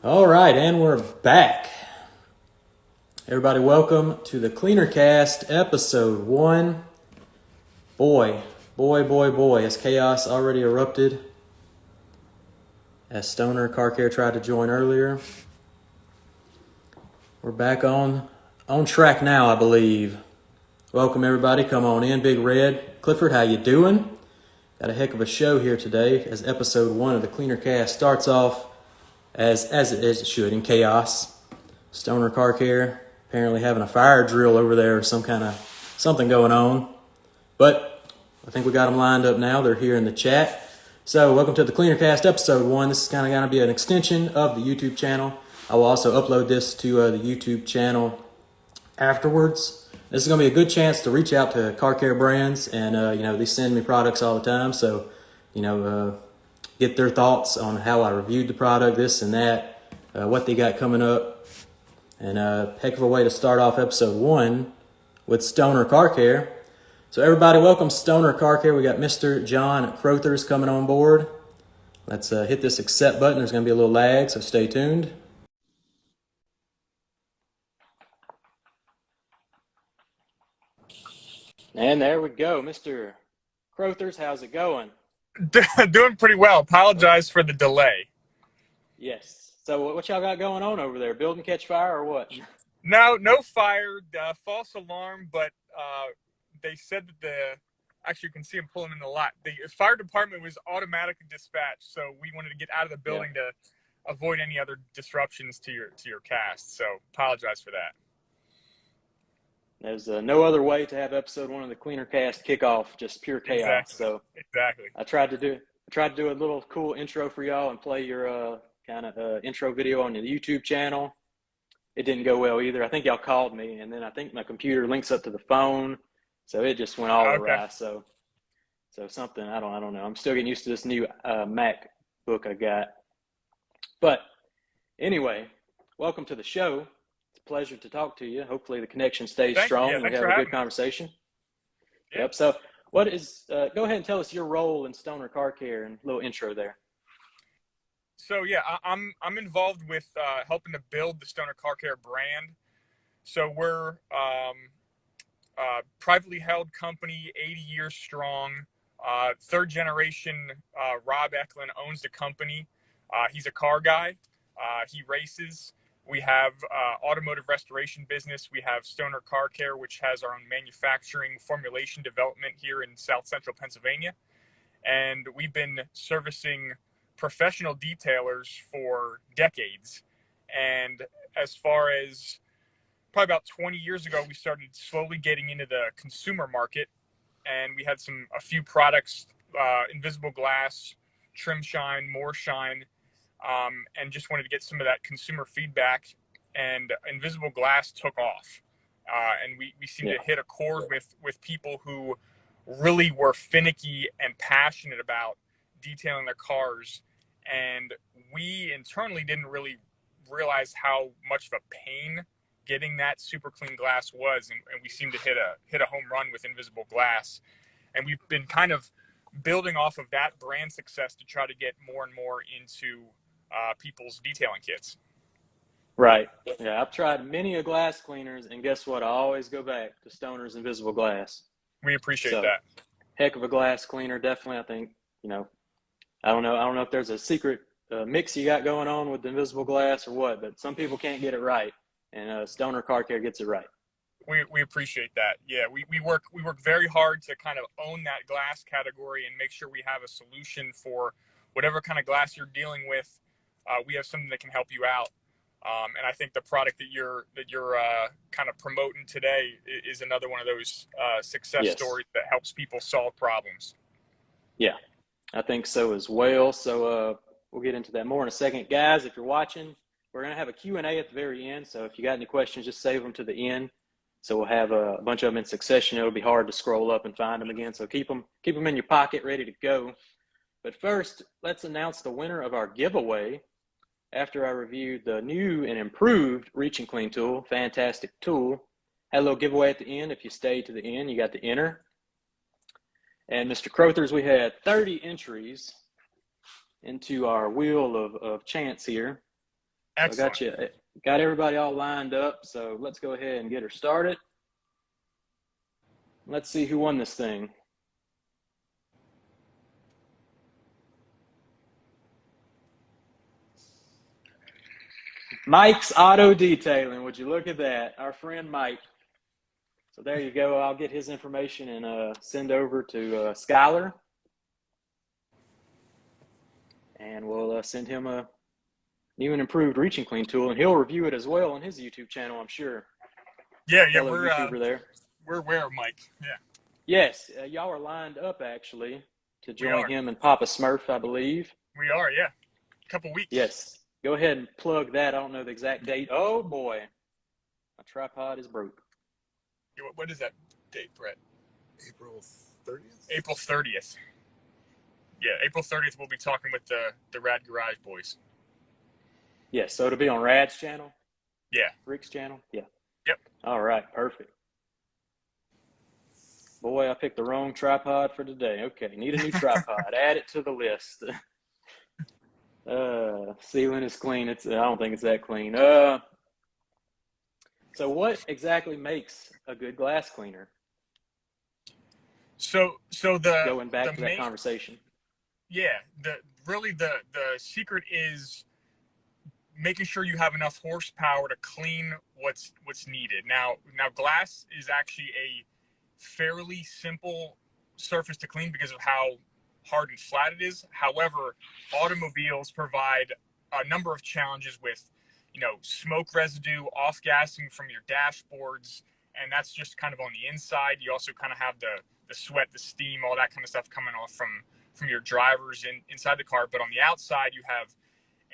All right, and we're back. Everybody, welcome to the Cleaner Cast, episode 1. Boy, has chaos already erupted as Stoner Car Care tried to join earlier. We're back on track now, I believe. Welcome, everybody. Come on in. Big Red. Clifford, how you doing? Got a heck of a show here today as episode 1 of the Cleaner Cast starts off as it should, in chaos. Stoner Car Care apparently having a fire drill over there or something going on. But I think we got them lined up now. They're here in the chat. So welcome to the Cleaner Cast episode 1. This is kind of going to be an extension of the YouTube channel. I will also upload this to the YouTube channel afterwards. This is going to be a good chance to reach out to car care brands, and they send me products all the time. So get their thoughts on how I reviewed the product, this and that, what they got coming up. And heck of a way to start off episode 1 with Stoner Car Care. So everybody, welcome Stoner Car Care. We got Mr. John Crothers coming on board. Let's hit this accept button. There's going to be a little lag, so stay tuned. And there we go. Mr. Crothers, how's it going? Doing pretty well. Apologize for the delay. Yes. So what y'all got going on over there? Building catch fire or what? No fire, false alarm, but they said that actually you can see them pulling in the lot. The fire department was automatically dispatched, so we wanted to get out of the building to avoid any other disruptions to your cast. So apologize for that. There's no other way to have episode 1 of the Cleaner Cast kick off, just pure chaos. Exactly. I tried to do a little cool intro for y'all and play your intro video on the YouTube channel. It didn't go well either. I think y'all called me, and then I think my computer links up to the phone, so it just went all awry. So something, I don't know. I'm still getting used to this new MacBook I got. But anyway, welcome to the show. It's a pleasure to talk to you. Hopefully the connection stays strong and we have a good conversation. Yep. So what is, go ahead and tell us your role in Stoner Car Care and a little intro there. So yeah, I'm involved with helping to build the Stoner Car Care brand. So we're a privately held company, 80 years strong. Third generation, Rob Eklund owns the company. He's a car guy. He races. We have automotive restoration business. We have Stoner Car Care, which has our own manufacturing formulation development here in South Central Pennsylvania. And we've been servicing professional detailers for decades. And as far as probably about 20 years ago, we started slowly getting into the consumer market, and we had a few products, invisible glass, trim shine, more shine, and just wanted to get some of that consumer feedback. And invisible glass took off, and we seemed to hit a chord with people who really were finicky and passionate about detailing their cars, and we internally didn't really realize how much of a pain getting that super clean glass was, and we seemed to hit a home run with invisible glass. And we've been kind of building off of that brand success to try to get more and more into people's detailing kits. Right. Yeah, I've tried many glass cleaners, and guess what? I always go back to Stoner's invisible glass. We appreciate that. Heck of a glass cleaner, definitely. I think, I don't know if there's a secret mix you got going on with the invisible glass or what, but some people can't get it right, and Stoner Car Care gets it right. We appreciate that. Yeah, we work very hard to kind of own that glass category and make sure we have a solution for whatever kind of glass you're dealing with. We have something that can help you out. And I think the product that you're kind of promoting today is another one of those success stories that helps people solve problems. Yeah, I think so as well. So we'll get into that more in a second. Guys, if you're watching, we're going to have a Q&A at the very end. So if you got any questions, just save them to the end. So we'll have a bunch of them in succession. It'll be hard to scroll up and find them again. So keep them in your pocket, ready to go. But first, let's announce the winner of our giveaway. After I reviewed the new and improved Reach and Clean tool, fantastic tool. Had a little giveaway at the end. If you stayed to the end, you got to enter. And Mr. Crothers, we had 30 entries into our wheel of chance here. So I Excellent. got everybody all lined up. So let's go ahead and get her started. Let's see who won this thing. Mike's Auto Detailing. Would you look at that? Our friend Mike. So there you go. I'll get his information and send over to Skylar. And we'll send him a new and improved reach and clean tool, and he'll review it as well on his YouTube channel, I'm sure. Yeah, Fellow YouTuber there. We're aware of Mike. Yeah. Yes, y'all are lined up actually to We join are. him and Papa Smurf, I believe. We are, yeah. A couple weeks. Yes. Go ahead and plug that. I don't know the exact date. Oh boy, my tripod is broke. What is that date, Brett? April 30th? April 30th. Yeah, April 30th we'll be talking with the Rad Garage boys. Yes, so it'll be on Rad's channel? Yeah. Rick's channel? Yeah. Yep. All right, perfect. Boy, I picked the wrong tripod for today. Okay, need a new tripod. Add it to the list. Ceiling is clean. I don't think it's that clean. So what exactly makes a good glass cleaner? So Going back to that conversation. Yeah, the secret is making sure you have enough horsepower to clean what's needed. Now glass is actually a fairly simple surface to clean because of how hard and flat it is. However, automobiles provide a number of challenges with, smoke residue, off-gassing from your dashboards, and that's just kind of on the inside. You also kind of have the sweat, the steam, all that kind of stuff coming off from your drivers inside the car. But on the outside, you have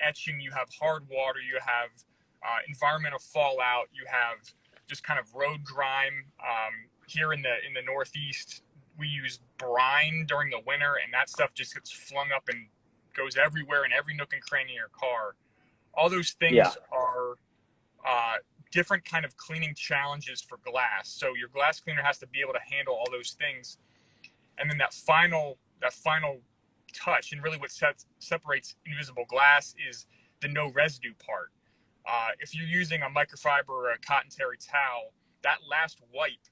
etching, you have hard water, you have environmental fallout, you have just kind of road grime. Here in the Northeast, we use brine during the winter, and that stuff just gets flung up and goes everywhere in every nook and cranny of your car. All those things are different kind of cleaning challenges for glass. So your glass cleaner has to be able to handle all those things. And then that final touch, and really what separates invisible glass is the no residue part. If you're using a microfiber or a cotton terry towel, that last wipe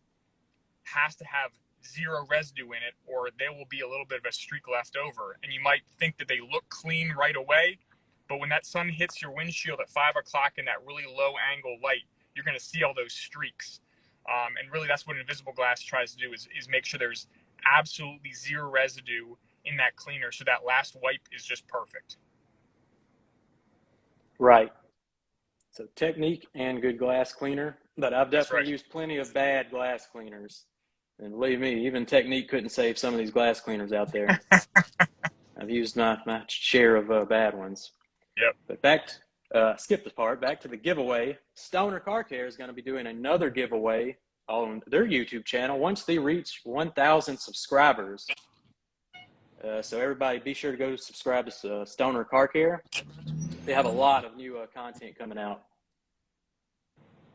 has to have zero residue in it, or there will be a little bit of a streak left over. And you might think that they look clean right away, but when that sun hits your windshield at 5 o'clock in that really low angle light, you're going to see all those streaks. And really that's what invisible glass tries to do is make sure there's absolutely zero residue in that cleaner, so that last wipe is just perfect. Right. So technique and good glass cleaner, but I've definitely used plenty of bad glass cleaners. And believe me, even technique couldn't save some of these glass cleaners out there. I've used my share of bad ones. Yep. But skip this part, back to the giveaway. Stoner Car Care is going to be doing another giveaway on their YouTube channel once they reach 1,000 subscribers. So everybody be sure to go subscribe to Stoner Car Care. They have a lot of new content coming out.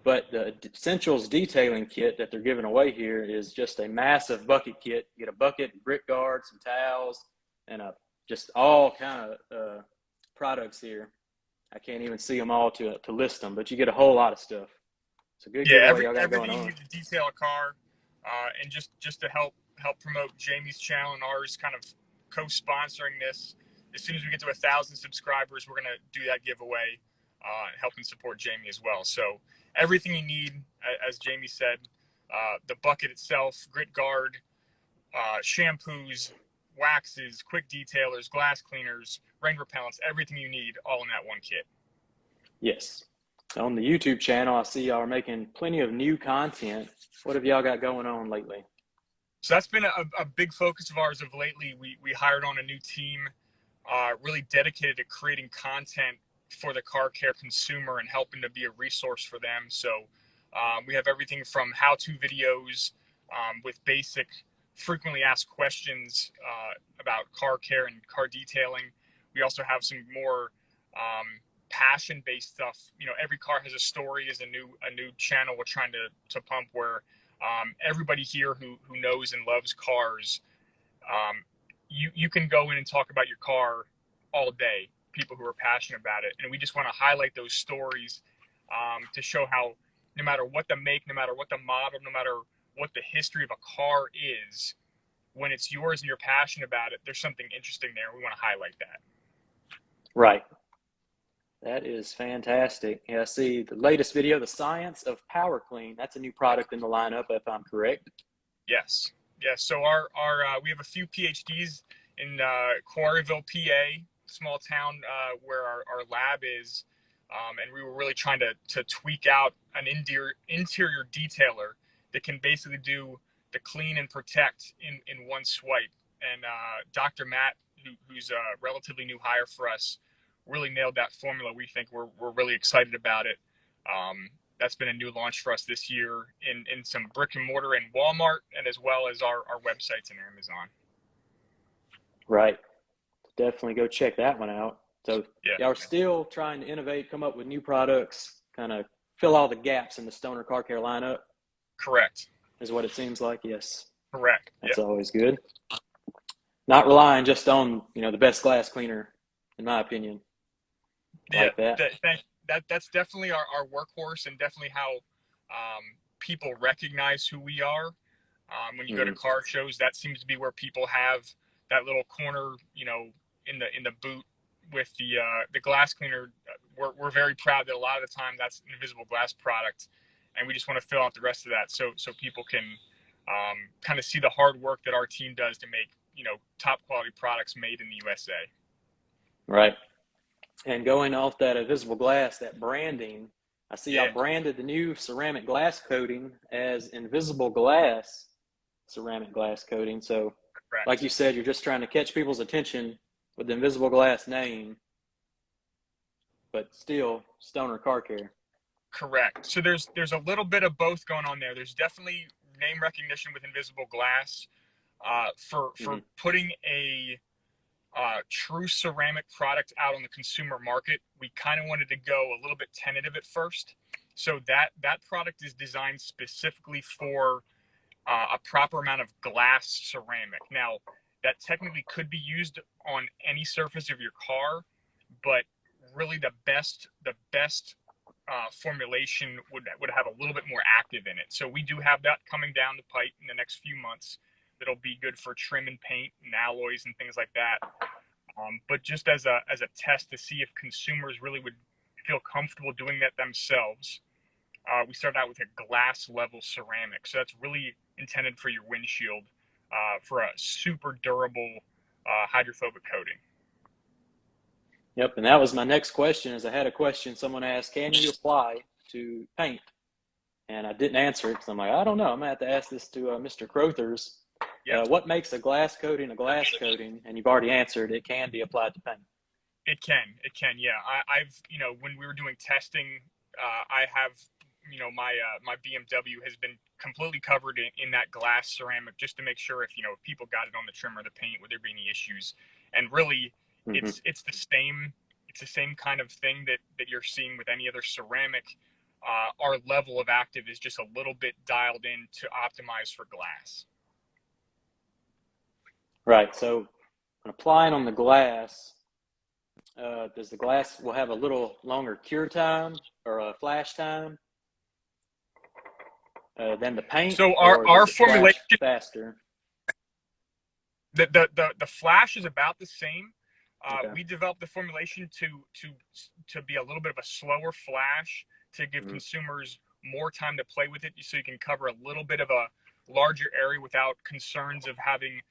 But the Essentials Detailing Kit that they're giving away here is just a massive bucket kit. You get a bucket, grit guard, some towels, and just all kind of products here. I can't even see them all to list them, but you get a whole lot of stuff. It's a good giveaway y'all got going on. Everything you need to detail a car, and just to help promote Jamie's channel and ours, kind of co-sponsoring this. As soon as we get to 1,000 subscribers, we're going to do that giveaway, helping support Jamie as well. So everything you need, as Jamie said, the bucket itself, grit guard, shampoos, waxes, quick detailers, glass cleaners, rain repellents, everything you need all in that one kit. Yes. On the YouTube channel, I see y'all are making plenty of new content. What have y'all got going on lately? So that's been a big focus of ours of lately. We hired on a new team, really dedicated to creating content for the car care consumer and helping to be a resource for them. So we have everything from how-to videos with basic, frequently asked questions about car care and car detailing. We also have some more passion-based stuff. Every car has a story is a new channel we're trying to pump where everybody here who knows and loves cars, you can go in and talk about your car all day. people who are passionate about it. And we just want to highlight those stories to show how no matter what the make, no matter what the model, no matter what the history of a car is, when it's yours and you're passionate about it, there's something interesting there. We want to highlight that. Right. That is fantastic. Yeah, I see the latest video, The Science of Power Clean. That's a new product in the lineup, if I'm correct. Yes. Yes. So we have a few PhDs in Quarryville, PA, small town where our lab is. And we were really trying to tweak out an interior detailer that can basically do the clean and protect in one swipe. And Dr. Matt, who's a relatively new hire for us, really nailed that formula. We think we're really excited about it. That's been a new launch for us this year in some brick and mortar in Walmart, and as well as our websites and Amazon. Right. Definitely go check that one out. So yeah, y'all are still trying to innovate, come up with new products, kind of fill all the gaps in the Stoner Car Care lineup. Correct. Is what it seems like. Yes. Correct. That's always good. Not relying just on, the best glass cleaner, in my opinion. Like that. That's definitely our workhorse, and definitely how people recognize who we are. When you go to car shows, that seems to be where people have that little corner, in the boot with the glass cleaner. We're very proud that a lot of the time that's an invisible glass product, and we just want to fill out the rest of that so people can kind of see the hard work that our team does to make top quality products made in the USA. Right. And going off that invisible glass, that branding, I see y'all branded the new ceramic glass coating as invisible glass ceramic glass coating. So Correct. Like you said, you're just trying to catch people's attention with the invisible glass name, but still Stoner Car Care. Correct. So there's a little bit of both going on there. There's definitely name recognition with invisible glass for putting a true ceramic product out on the consumer market. We kind of wanted to go a little bit tentative at first. So that product is designed specifically for a proper amount of glass ceramic. Now, that technically could be used on any surface of your car, but really the best formulation would have a little bit more active in it. So we do have that coming down the pipe in the next few months. That'll be good for trim and paint and alloys and things like that. But just as a test to see if consumers really would feel comfortable doing that themselves, we started out with a glass level ceramic. So that's really intended for your windshield for a super durable hydrophobic coating. Yep, and that was my next question. Is I had a question someone asked, can you apply to paint? And I didn't answer it because I'm like, I don't know. I'm going to have to ask this to Mr. Crothers. Yep. What makes a glass coating a glass coating? And you've already answered, it can be applied to paint. It can, yeah. I've when we were doing testing, I have, my BMW has been completely covered in that glass ceramic just to make sure if people got it on the trim or the paint, would there be any issues? And really, it's the same kind of thing that you're seeing with any other ceramic. Our level of active is just a little bit dialed in to optimize for glass. Right. So when applying on the glass, does the glass will have a little longer cure time or a flash time than the paint? So our formulation faster. The flash is about the same. Okay. We developed the formulation to be a little bit of a slower flash to give consumers more time to play with it, so you can cover a little bit of a larger area without concerns of having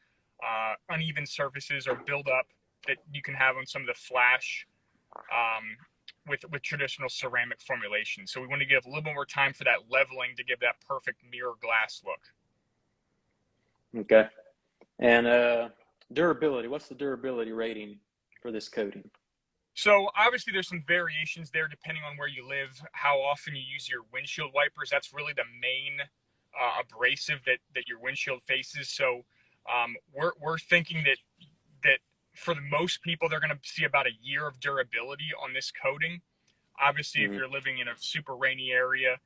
uneven surfaces or buildup that you can have on some of the flash with traditional ceramic formulation. So we want to give a little bit more time for that leveling to give that perfect mirror glass look. Okay. And durability, what's the durability rating for this coating? So obviously there's some variations there depending on where you live, how often you use your windshield wipers. That's really the main abrasive that your windshield faces. So we're thinking that for the most people, they're going to see about a year of durability on this coating. Obviously, if you're living in a super rainy area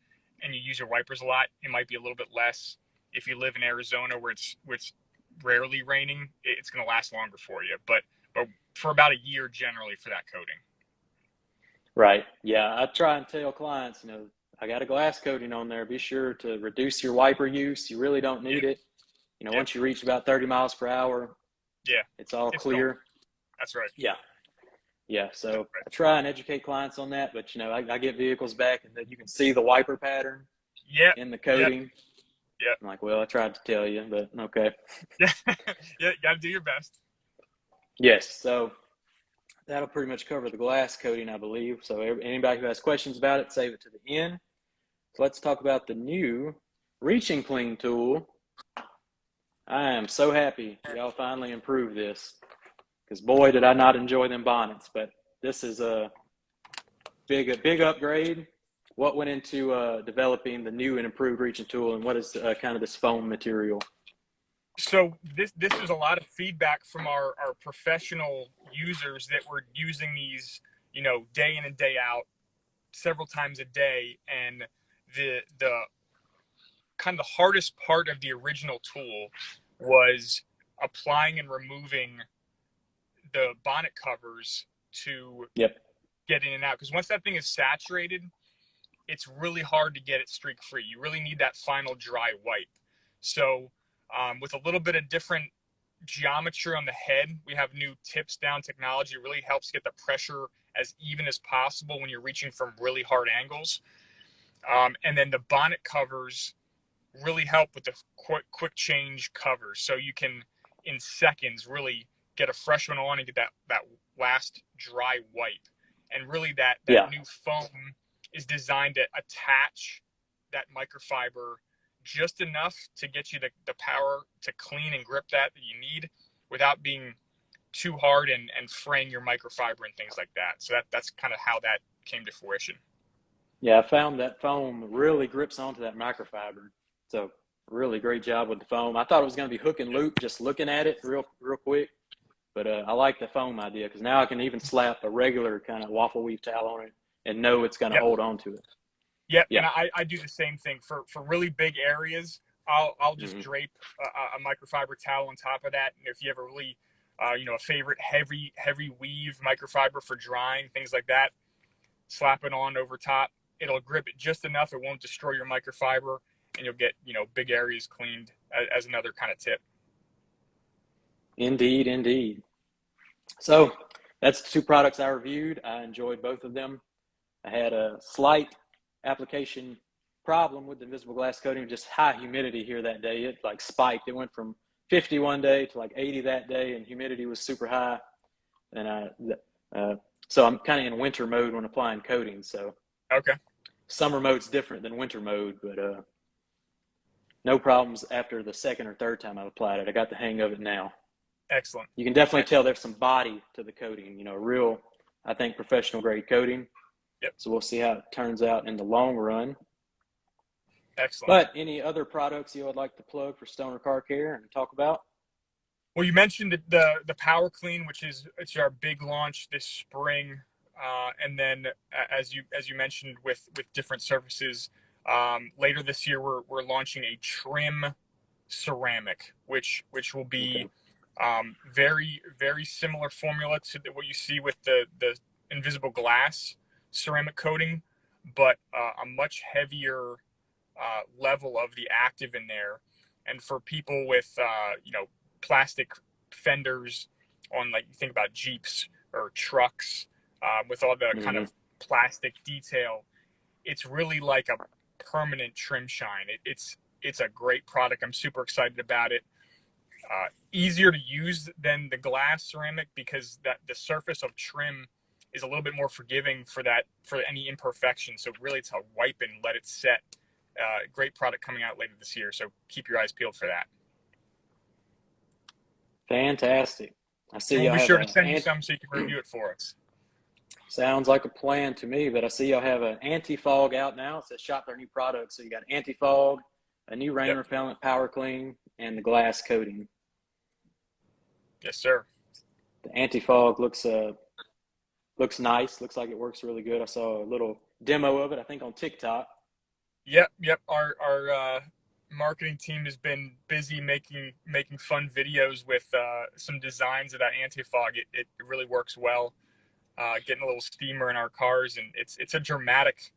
and you use your wipers a lot, it might be a little bit less. If you live in Arizona where it's rarely raining, it's going to last longer for you. But but for about a year generally for that coating. Right. Yeah. I try and tell clients, I got a glass coating on there. Be sure to reduce your wiper use. You really don't need Yeah. it. Yep. Once you reach about 30 miles per hour, Yeah. it's all It's gone. clear. That's right. Yeah. Yeah. So That's right. I try and educate clients on that, but I get vehicles back and then you can see the wiper pattern Yeah. in the coating. Yeah. I'm like, well, I tried to tell you, but okay. Yeah. Yeah. You got to do your best. Yes. So that'll pretty much cover the glass coating, I believe. So anybody who has questions about it, save it to the end. So let's talk about the new reaching clean tool. I am so happy y'all finally improved this, because boy, did I not enjoy them bonnets. But this is a big upgrade. What went into developing the new and improved reaching tool, and what is kind of this foam material? So this is a lot of feedback from our professional users that were using these, day in and day out, several times a day. And the kind of the hardest part of the original tool was applying and removing the bonnet covers to get in and out. Because once that thing is saturated, it's really hard to get it streak free. You really need that final dry wipe. So with a little bit of different geometry on the head, we have new tips down technology. It really helps get the pressure as even as possible when you're reaching from really hard angles. And then the bonnet covers really help with the quick change covers. So you can, in seconds, really get a fresh one on and get that last dry wipe. And really that new foam is designed to attach that microfiber just enough to get you the power to clean and grip that you need without being too hard and fraying your microfiber and things like that. So that's kind of how that came to fruition. Yeah, I found that foam really grips onto that microfiber. So really great job with the foam. I thought it was going to be hook and loop just looking at it real quick. But I like the foam idea, because now I can even slap a regular kind of waffle weave towel on it and know it's going to hold on to it. Yep. Yeah. And I do the same thing for really big areas. I'll just drape a microfiber towel on top of that. And if you have a really, a favorite heavy weave microfiber for drying, things like that, slap it on over top. It'll grip it just enough. It won't destroy your microfiber, and you'll get, big areas cleaned as another kind of tip. Indeed. So that's the two products I reviewed. I enjoyed both of them. I had a slight application problem with the invisible glass coating, just high humidity here that day. It spiked. It went from 50 one day to 80 that day, and humidity was super high. And so I'm kind of in winter mode when applying coating. So okay, summer mode's different than winter mode, but no problems after the second or third time I've applied it. I got the hang of it now. Excellent. You can definitely tell there's some body to the coating, real, I think, professional grade coating. Yep. So we'll see how it turns out in the long run. Excellent. But any other products you would like to plug for Stoner Car Care and talk about? Well, you mentioned the Power Clean, it's our big launch this spring, and then as you mentioned with different surfaces, later this year we're launching a trim ceramic, which will be very, very similar formula to what you see with the invisible glass ceramic coating, but a much heavier level of the active in there. And for people with plastic fenders on, you think about Jeeps or trucks, with all the kind of plastic detail, it's really like a permanent trim shine. It's a great product. I'm super excited about it. Easier to use than the glass ceramic, because the surface of trim is a little bit more forgiving for any imperfection. So really, it's a wipe and let it set. Great product coming out later this year. So keep your eyes peeled for that. Fantastic. I see. We'll be sure to send you some so you can review it for us. Sounds like a plan to me. But I see y'all have an AntiFog out now. It says shop their new products. So you got AntiFog, a new rain repellent, Power Clean, and the glass coating. Yes, sir. The AntiFog looks nice. Looks like it works really good. I saw a little demo of it, I think, on TikTok. Yep. Our marketing team has been busy making fun videos with some designs of that AntiFog. It really works well. Getting a little steamer in our cars, and it's a dramatic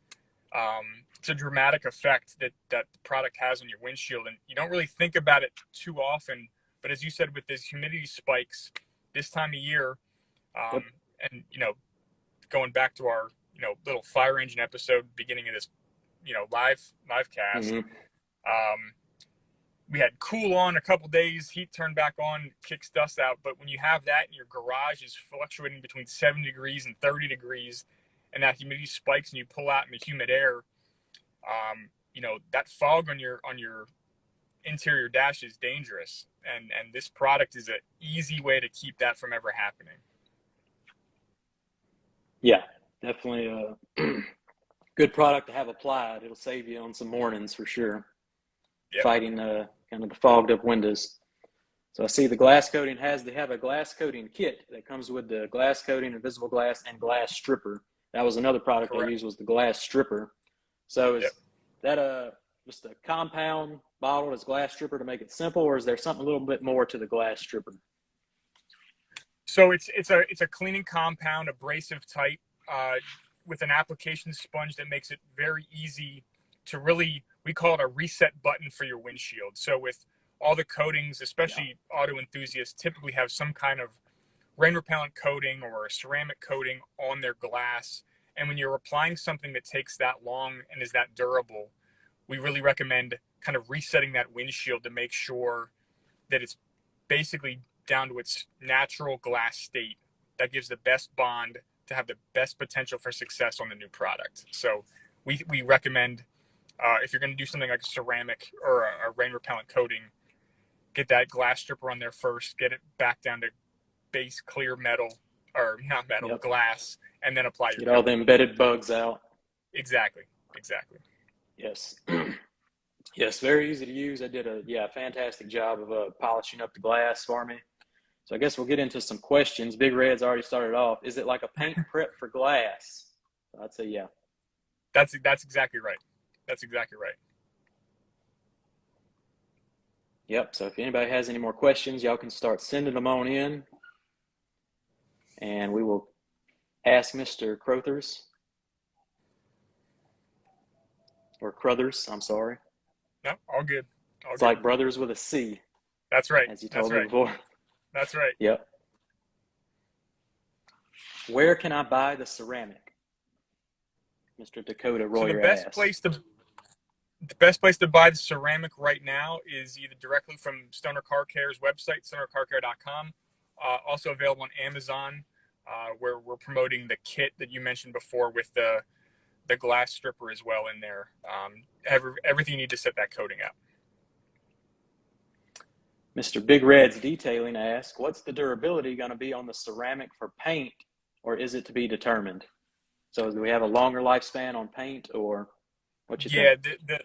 effect that the product has on your windshield, and you don't really think about it too often. But as you said, with these humidity spikes this time of year, Yep. and going back to our little fire engine episode beginning of this live cast. Mhm. We had cool on a couple days, heat turned back on, kicks dust out. But when you have that and your garage is fluctuating between 7 degrees and 30 degrees, and that humidity spikes and you pull out in the humid air, that fog on your interior dash is dangerous. And this product is an easy way to keep that from ever happening. Yeah, definitely a good product to have applied. It'll save you on some mornings for sure. Yep. Fighting kind of the fogged up windows. So I see the glass coating they have a glass coating kit that comes with the glass coating, invisible glass, and glass stripper. That was another product Correct. I used, was the glass stripper. So is Yep. that just a compound bottle as glass stripper to make it simple, or is there something a little bit more to the glass stripper? So it's a cleaning compound, abrasive type, with an application sponge that makes it very easy to really, we call it a reset button for your windshield. So with all the coatings, especially auto enthusiasts, typically have some kind of rain repellent coating or a ceramic coating on their glass. And when you're applying something that takes that long and is that durable, we really recommend kind of resetting that windshield to make sure that it's basically down to its natural glass state. That gives the best bond to have the best potential for success on the new product. So we recommend, if you're going to do something like a ceramic or a rain repellent coating, get that glass stripper on there first, get it back down to base clear metal, or not metal, Yep. glass, and then apply your Get all the embedded bugs out. Exactly. Yes. Yes, very easy to use. I did a fantastic job of polishing up the glass for me. So I guess we'll get into some questions. Big Red's already started off. Is it like a paint prep for glass? I'd say yeah. That's exactly right. That's exactly right. Yep. So if anybody has any more questions, y'all can start sending them on in, and we will ask Mr. Crothers, or Crothers. I'm sorry. No, all good. It's like brothers with a C. That's right. As you told me before. That's right. Yep. Where can I buy the ceramic? Mr. Dakota Royer So the best place to buy the ceramic right now is either directly from Stoner Car Care's website, stonercarcare.com. Also available on Amazon, where we're promoting the kit that you mentioned before with the glass stripper as well in there. Everything you need to set that coating up. Mr. Big Red's Detailing asks, what's the durability going to be on the ceramic for paint, or is it to be determined? So do we have a longer lifespan on paint, or what you think? Yeah,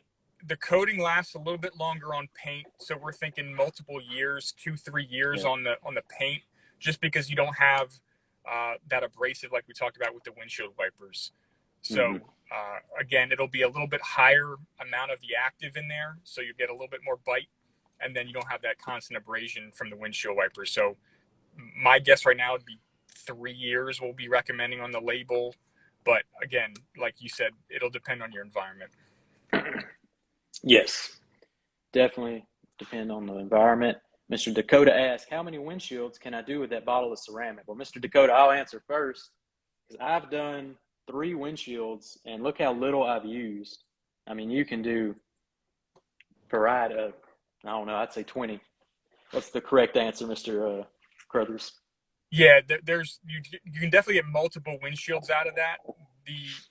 the coating lasts a little bit longer on paint, so we're thinking multiple years, 2-3 years on the paint, just because you don't have that abrasive like we talked about with the windshield wipers. So again, it'll be a little bit higher amount of the active in there, so you get a little bit more bite, and then you don't have that constant abrasion from the windshield wipers. So my guess right now would be 3 years we'll be recommending on the label. But again, like you said, it'll depend on your environment. Yes, definitely depend on the environment. Mr. Dakota asks, how many windshields can I do with that bottle of ceramic? Well, Mr. Dakota, I'll answer first, because I've done 3 windshields, and look how little I've used. I mean, you can do variety of, I don't know, I'd say 20. What's the correct answer, Mr. Crothers? Yeah, you can definitely get multiple windshields out of that.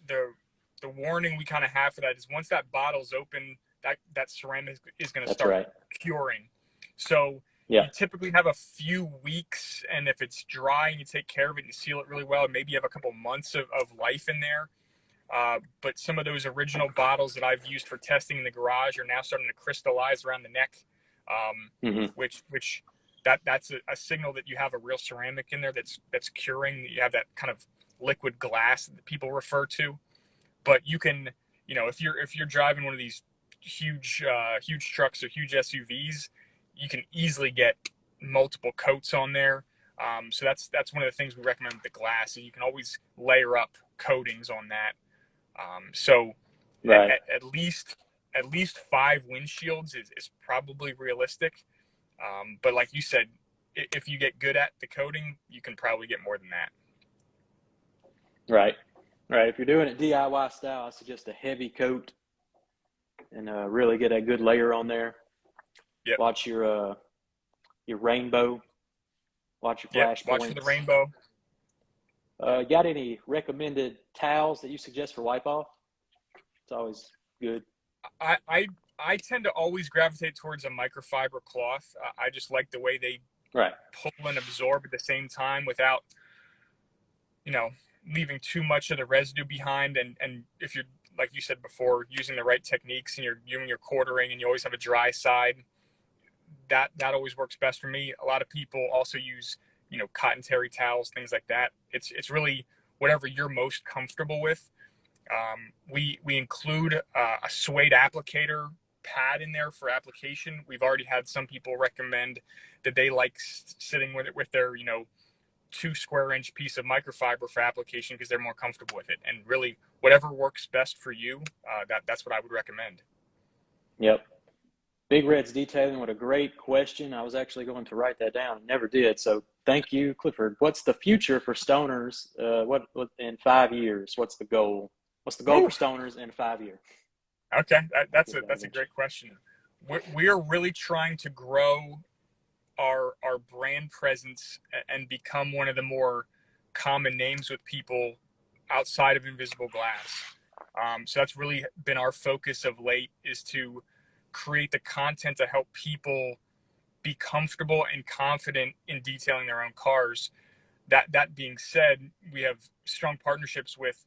The warning we kind of have for that is once that bottle's open, that ceramic is going to start curing. So you typically have a few weeks, and if it's dry and you take care of it and you seal it really well, maybe you have a couple months of life in there. But some of those original bottles that I've used for testing in the garage are now starting to crystallize around the neck, which that's a signal that you have a real ceramic in there that's curing. You have that kind of liquid glass that people refer to. But you can, if you're driving one of these huge trucks or huge SUVs, you can easily get multiple coats on there. So that's one of the things we recommend with the glass. Is you can always layer up coatings on that. So Right. at least 5 windshields is probably realistic. But like you said, if you get good at the coating, you can probably get more than that. Right. Right. If you're doing it DIY style, I suggest a heavy coat and really get a good layer on there. Yep. Watch your rainbow. Watch your Yep. flash Watch points. for the rainbow. Got any recommended towels that you suggest for wipe off? It's always good. I tend to always gravitate towards a microfiber cloth. I just like the way they pull and absorb at the same time without, leaving too much of the residue behind. And if you're, like you said before, using the right techniques and you're doing your quartering and you always have a dry side, that always works best for me. A lot of people also use, cotton terry towels, things like that. It's really whatever you're most comfortable with. We include a suede applicator pad in there for application. We've already had some people recommend that they like sitting with their 2 square inch piece of microfiber for application because they're more comfortable with it. And really, whatever works best for you, that's what I would recommend. Yep. Big Red's Detailing, what a great question. I was actually going to write that down, never did. So thank you, Clifford. What's the future for stoners? What in 5 years? What's the goal? What's the goal for stoners in 5 years? Okay, that's a great question. We're really trying to grow our brand presence and become one of the more common names with people outside of Invisible Glass. So that's really been our focus of late, is to create the content to help people be comfortable and confident in detailing their own cars. That being said, we have strong partnerships with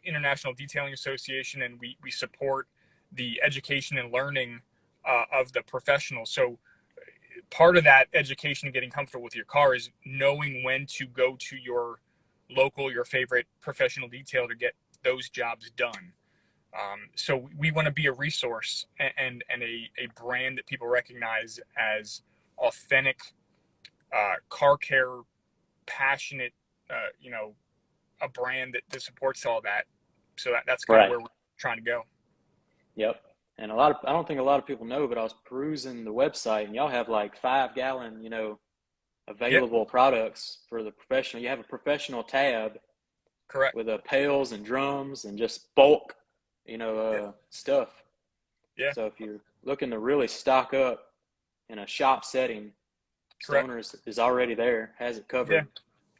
International Detailing Association, and we support the education and learning of the professionals. So part of that education and getting comfortable with your car is knowing when to go to your favorite professional detailer to get those jobs done. So we want to be a resource and a brand that people recognize as authentic, car care, passionate, a brand that supports all that. So that's kind of where we're trying to go. Yep. And I don't think a lot of people know, but I was perusing the website and y'all have like 5 gallon, available products for the professional. You have a professional tab. Correct. With pails and drums and just bulk, stuff. Yeah. So if you're looking to really stock up in a shop setting, Stoners is already there, has it covered. Yeah.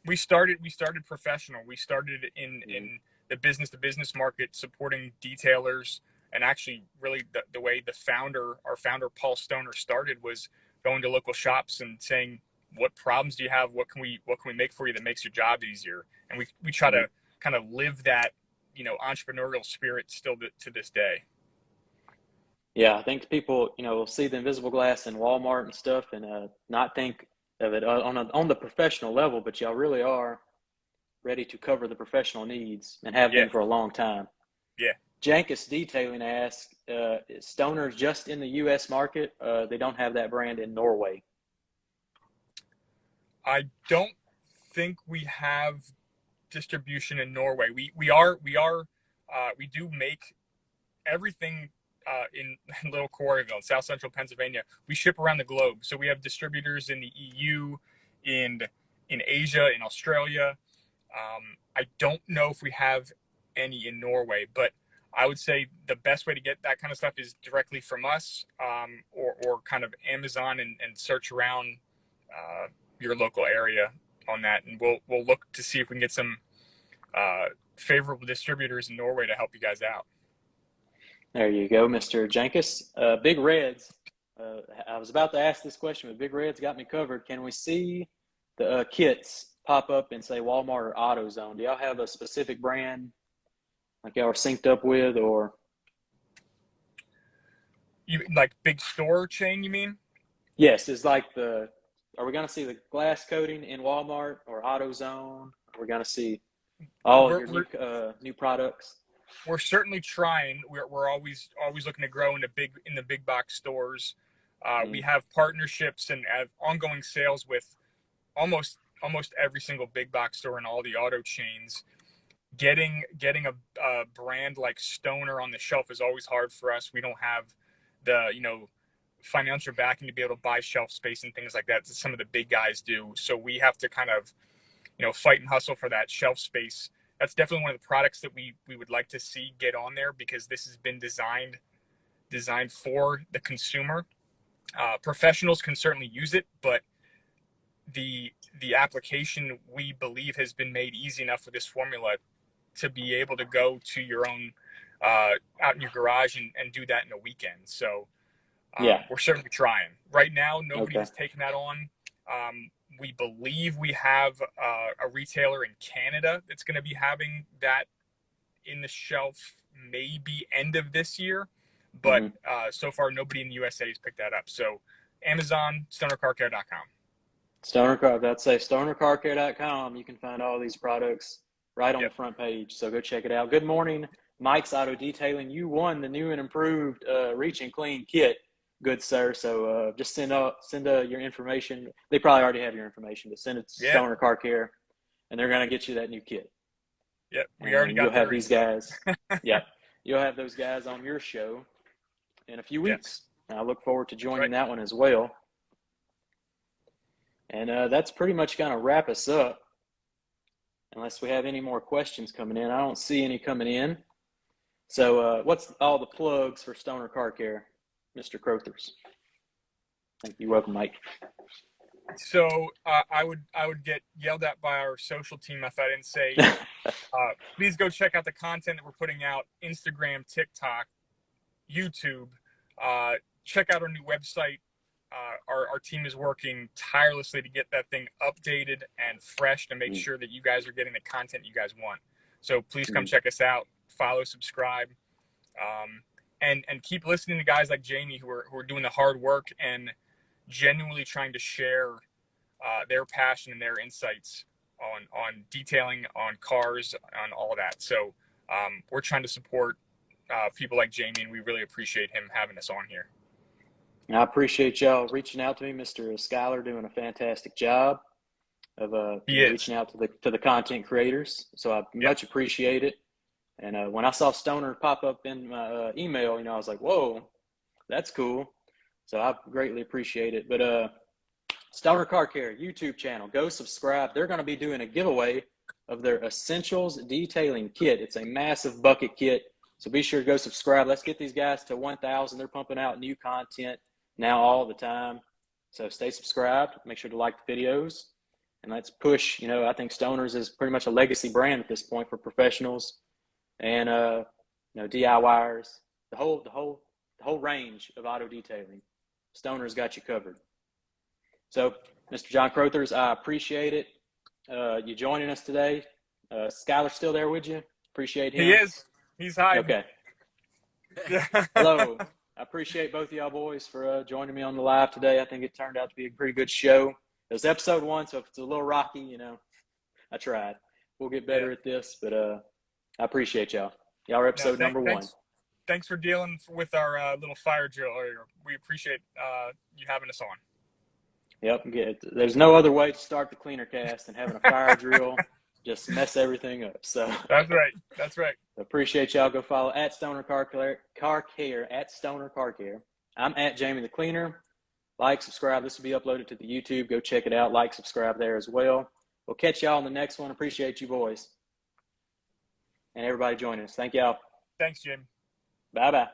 We started professional. We started in the business to business market, supporting detailers. And actually, really, the way our founder Paul Stoner started was going to local shops and saying, "What problems do you have? What can we make for you that makes your job easier?" And we try to kind of live that entrepreneurial spirit still to this day. Yeah, I think people will see the Invisible Glass in Walmart and stuff and not think of it on the professional level, but y'all really are ready to cover the professional needs and have been for a long time. Yeah. Jankus Detailing asks, is Stoners just in the U.S. market? They don't have that brand in Norway. I don't think we have distribution in Norway. We do make everything in Little Quarryville, South Central Pennsylvania. We ship around the globe, so we have distributors in the EU, in Asia, in Australia. I don't know if we have any in Norway, but I would say the best way to get that kind of stuff is directly from us, or kind of Amazon and search around your local area on that, and we'll look to see if we can get some favorable distributors in Norway to help you guys out. There you go, Mr. Jankus. Big Reds. I was about to ask this question, but Big Reds got me covered. Can we see the kits pop up and say Walmart or AutoZone? Do y'all have a specific brand like y'all are synced up with, or? You like big store chain, you mean? Yes, it's like are we going to see the glass coating in Walmart or AutoZone? Are we going to see all your new products? we're certainly trying. We're always looking to grow in the big box stores. We have partnerships and have ongoing sales with almost every single big box store in all the auto chains. Getting a brand like Stoner on the shelf is always hard for us. We don't have the financial backing to be able to buy shelf space and things like that some of the big guys do. So we have to kind of fight and hustle for that shelf space. That's definitely one of the products that we would like to see get on there, because this has been designed for the consumer. Professionals can certainly use it, but the application, we believe, has been made easy enough with this formula to be able to go to your own out in your garage and do that in a weekend. So we're certainly trying. Right now, nobody has taken that on. We believe we have a retailer in Canada that's going to be having that in the shelf maybe end of this year, but so far nobody in the USA has picked that up. So Amazon, stonercarcare.com. Stonercarcare.com. You can find all these products right on the front page. So go check it out. Good morning, Mike's Auto Detailing. You won the new and improved Reach and Clean kit, good sir. So just send your information. They probably already have your information, but send it to Stoner Car Care, and they're going to get you that new kit. Yep, we already got. You'll have these guys. You'll have those guys on your show in a few weeks. And I look forward to joining that one as well. And that's pretty much going to wrap us up, unless we have any more questions coming in. I don't see any coming in. So what's all the plugs for Stoner Car Care, Mr. Crothers? Thank you. Welcome, Mike. So I would get yelled at by our social team if I didn't say, please go check out the content that we're putting out, Instagram, TikTok, YouTube. Check out our new website. Our team is working tirelessly to get that thing updated and fresh to make sure that you guys are getting the content you guys want. So please come check us out, follow, subscribe, and keep listening to guys like Jamie who are doing the hard work and genuinely trying to share their passion and their insights on detailing, on cars, on all of that. So we're trying to support people like Jamie, and we really appreciate him having us on here. I appreciate y'all reaching out to me. Mr. Schuyler doing a fantastic job of reaching out to the content creators. So I much appreciate it. And when I saw Stoner pop up in my email, I was like, whoa, that's cool. So I greatly appreciate it. But Stoner Car Care YouTube channel, go subscribe. They're going to be doing a giveaway of their Essentials Detailing Kit. It's a massive bucket kit. So be sure to go subscribe. Let's get these guys to 1,000. They're pumping out new content now all the time. So stay subscribed. Make sure to like the videos. And let's push, I think Stoner's is pretty much a legacy brand at this point for professionals and, DIYers, the whole range of auto detailing. Stoner's got you covered. So, Mr. John Crothers, I appreciate it. You joining us today. Schuyler's still there with you? Appreciate him. He is. He's hiding. Okay. Hello. I appreciate both of y'all boys for joining me on the live today. I think it turned out to be a pretty good show. It was episode 1, so if it's a little rocky, I tried. We'll get better at this, but I appreciate y'all. Y'all are episode number 1. Thanks for dealing with our little fire drill earlier. We appreciate you having us on. Yep. There's no other way to start the Cleaner Cast than having a fire drill just mess everything up. So That's right. Appreciate y'all. Go follow at Stoner Car Care, at Stoner Car Care. I'm at Jamie the Cleaner. Like, subscribe. This will be uploaded to the YouTube. Go check it out. Like, subscribe there as well. We'll catch y'all in the next one. Appreciate you boys and everybody joining us. Thank y'all. Thanks, Jim. Bye-bye.